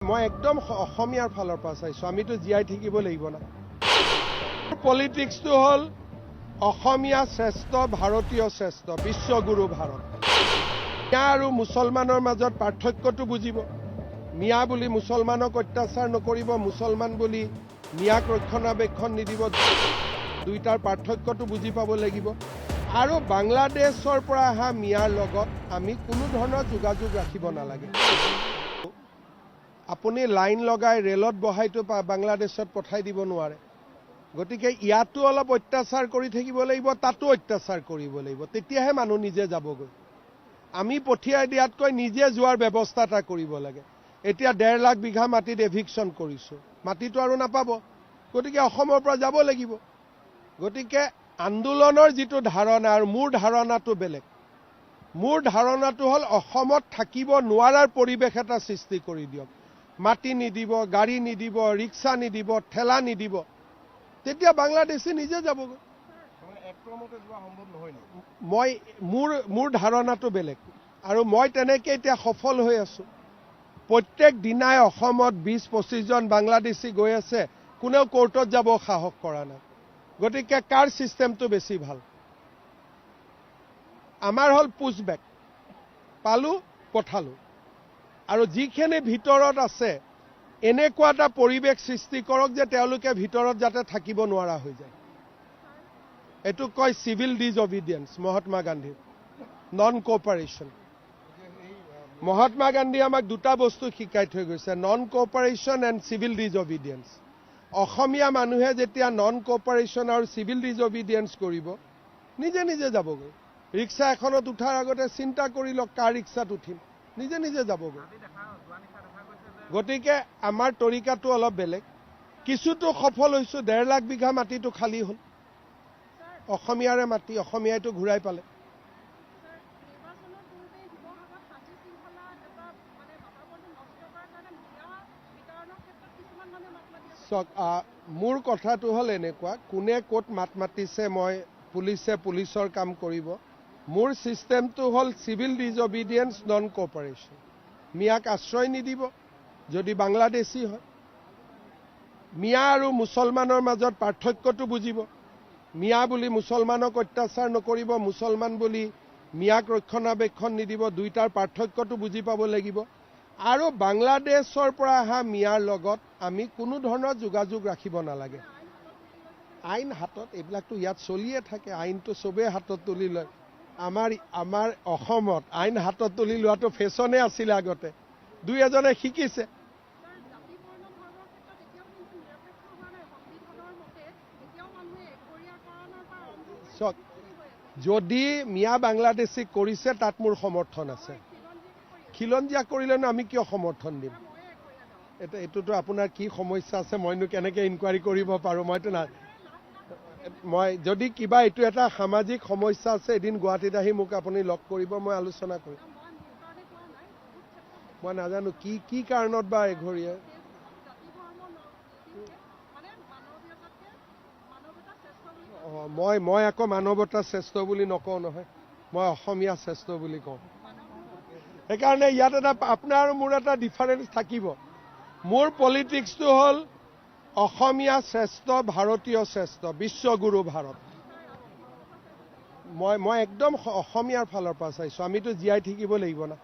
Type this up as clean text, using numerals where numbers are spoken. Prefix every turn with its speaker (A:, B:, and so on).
A: মই একদম অসমীয়াৰ ফালৰ পৰা চাইছো আমিতো জীয়াই থাকিব লাগিব না পলিটিক্সটো হল অসমীয়া শ্ৰেষ্ঠ ভাৰতীয় শ্ৰেষ্ঠ বিশ্বগুৰু ভাৰত মিয়া আৰু মুছলমানৰ মাজত পাৰ্থক্যটো বুজিব মিয়া বুলি মুছলমানক অত্যাচাৰ নকৰিব মুছলমান বুলি মিয়াক ৰক্ষণাবেক্ষণ নিদিব দুইটাৰ পাৰ্থক্যটো বুজি পাব লাগিব আৰু বাংলাদেশৰ পৰা অহা মিয়াৰ লগত আমি কোনো ধৰণৰ যোগাযোগ ৰাখিব নালাগে আপুনি লাইন লগাই ৰেলত বহাইটো বাংলাদেশত পঠাই দিব নোৱাৰে গতিকে ইয়াতো অলপ অত্যাচাৰ কৰি থাকিব লাগিব তাতো অত্যাচাৰ কৰিব লাগিব তেতিয়াহে মানুহ নিজে যাবগৈ আমি পঠিয়াই দিয়াতকৈ নিজে যোৱাৰ ব্যৱস্থা এটা কৰিব লাগে এতিয়া 1.5 লাখ বিঘা মাটিত এভিকশন কৰিছো মাটিটো আৰু নাপাব গতিকে অসমৰ পৰা যাব লাগিব গতিকে আন্দোলনৰ যিটো ধাৰণা আৰু মোৰ ধাৰণাটো বেলেগ মোৰ ধাৰণাটো হল অসমত থাকিব নোৱাৰাৰ পৰিবেশ এটা সৃষ্টি কৰি দিয়ক মাটি নিদিব গাড়ী নিদিব ৰিক্সা নিদিব ঠেলা নিদিব তেতিয়া বাংলাদেশী নিজে যাবগৈ মই মোৰ ধাৰণাটো বেলেগ আৰু মই তেনেকৈ এতিয়া সফল হৈ আছো প্ৰত্যেক দিনাই অসমত 20-25 জন বাংলাদেশী গৈ আছে কোনেও কোৰ্টত যাব সাহস কৰা নাই গতিকে কাৰ সিস্টেমটো বেছি ভাল আমাৰ হল পুশবেক পালো পঠালো আৰু যিখিনি ভিতৰত আছে এনেকুৱা এটা পৰিবেশ সৃষ্টি কৰক যে তেওঁলোকে ভিতৰত যাতে থাকিব নোৱাৰা হৈ যায় এটো কয় civil disobedience Mahatma Gandhi non cooperation Mahatma Gandhi আমাক দুটা বস্তু শিকাই থৈ গৈছে non cooperation and civil disobedience Assamese মানুহে যেতিয়া নন কোঅপাৰেশন আৰু সিভিল ডিসঅবিডিয়েন্স কৰিব নিজে নিজে যাবগৈ ৰিক্সা এখনত উঠাৰ আগতে চিন্তা কৰি লওক কাৰ ৰিক্সাত উঠিম নিজে নিজে যাবগৈ গতিকে আমাৰ তৰিকাটো অলপ বেলেগ কিছুটো সফল হৈছো 1.5 লাখ বিঘা মাটিটো খালী হল অসমীয়াৰে মাটি অসমীয়াইটো ঘূৰাই পালে মোৰ কথাটো হল এনেকুৱা কোনে ক'ত মাত মাতিছে মই পুলিচৰ কাম কৰিব মোৰ সিস্টেমটো হল সিভিল ডিসঅবিডিয়েন্স নন কোঅপাৰেশন মিয়াক আশ্ৰয় নিদিব যদি বাংলাদেশী হয় মিয়া আৰু মুছলমানৰ মাজত পাৰ্থক্যটো বুজিব মিয়া বুলি মুছলমানক অত্যাচাৰ নকৰিব মুছলমান বুলি মিয়াক ৰক্ষণাবেক্ষণ নিদিব দুইটাৰ পাৰ্থক্যটো বুজি পাব লাগিব আৰু বাংলাদেশৰ পৰা অহা মিয়াৰ লগত আমি কোনো ধৰণৰ যোগাযোগ ৰাখিব নালাগে আইন হাতত এইবিলাকতো ইয়াত চলিয়ে থাকে আইনটো সবে হাতত তুলি লয় আমাৰ অসমত আইন হাতত তুলি লোৱাটো ফেশ্বনে আছিল আগতে দুই এজনে শিকিছে যদি মিয়া বাংলাদেশী কৰিছে তাত মোৰ সমৰ্থন আছে খিলঞ্জীয়া কৰিলেনো আমি কিয় সমৰ্থন দিম এটোতো আপোনাৰ কি সমস্যা আছে মইনো কেনেকৈ ইনকুৱাৰী কৰিব পাৰো মইতো না মই যদি কিবা এটো এটা সামাজিক সমস্যা আছে এদিন গুৱাহাটীত আহি মোক আপুনি লগ কৰিব মই আলোচনা কৰিম মই নাজানো কি কাৰণত বা এঘৰীয়া মই আকৌ মানৱতা শ্ৰেষ্ঠ বুলি নকওঁ নহয় মই অসমীয়া শ্ৰেষ্ঠ বুলি কওঁ সেইকাৰণে ইয়াত এটা আপোনাৰ মোৰ এটা ডিফাৰেন্স থাকিব মোৰ পলিটিক্সটো হল অসমীয়া শ্ৰেষ্ঠ ভাৰতীয় শ্ৰেষ্ঠ বিশ্বগুৰু ভাৰত মই একদম অসমীয়াৰ ফালৰ পৰা চাইছো আমিতো জীয়াই থাকিব লাগিব না